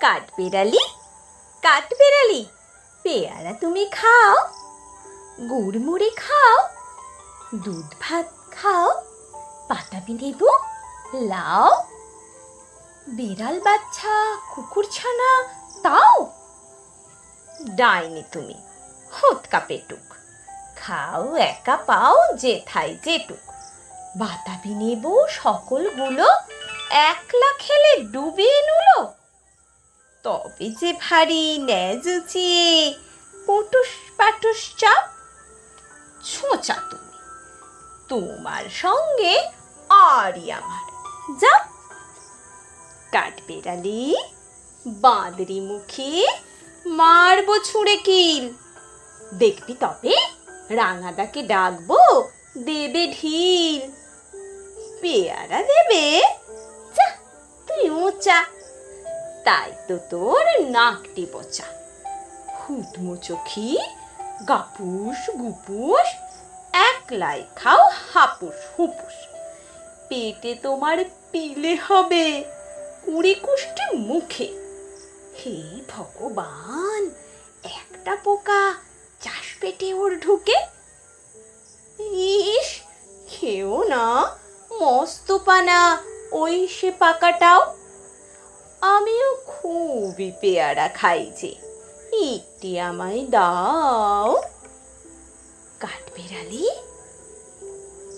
কাঠবেড়ালি, কাঠবেড়ালি, পেয়ারা তুমি খাও, গুড় মুড়ি খাও, দুধ ভাত খাও, বাতাবি লেবু, লাও, বিড়াল বাচ্চা, কুকুর ছানা তাও। ডাইনি তুমি, হোতকা পেটুক, খাও একা পাও যেথায় যেটুক। বাতাবি নেবু সকলগুলো একলা খেলে ডুবিয়ে নুলো। তবে যে ভারী ন্যাজ উচিয়ে পটুস পাটুস চাও। ছোঁচা তুমি, তোমার সঙ্গে আরই আমার, যাও। কাঠবেড়ালি, বাঁদরি মুখে মারবো ছুঁড়ে কিল। দেখবি তবে রাঙাদাকে ডাকবো, দেবে ঢিল। পেয়ারা দেবে, যা তুই উঁচা, তাই তো তোর নাকটি বোচা। হুতমো চোখি, গাপুস গুপুস, একলাই খাও হাপুস হুপুস। পেটে তোমার পিলে হবে, কুড়ি কুষ্টি মুখে। হে ভগবান, একটা পোকা চাষ পেটে ওর ঢুকে। ইস, খেও না, মস্ত পানা ওই সে পাকাটাও। আমিও খুবই পেয়ারা খাই যে, একটি আমায় দাও। কাঠবেড়ালি,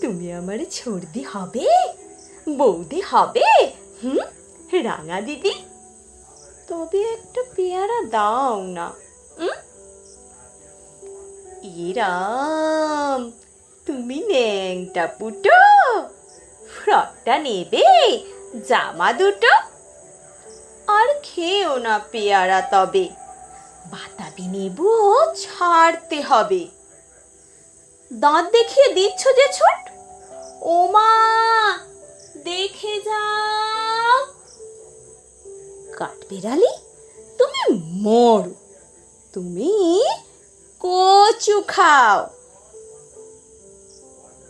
তুমি আমার ছর্দি হবে, বৌদি হবে, রাঙা দিদি। তবে একটা পেয়ারা দাও না। ইরাম, তুমি ন্যাংটা পুটো, ফ্রকটা নেবে, জামা দুটো। আর খেও না পেয়ারা তবে, বাতাবি নেবু ছাড়তে হবে। দাঁত দেখিয়ে দিচ্ছ যে ছোট, ও মা দেখে যাও। কাঠবেড়ালি, তুমি মরো, তুমি কচু খাও।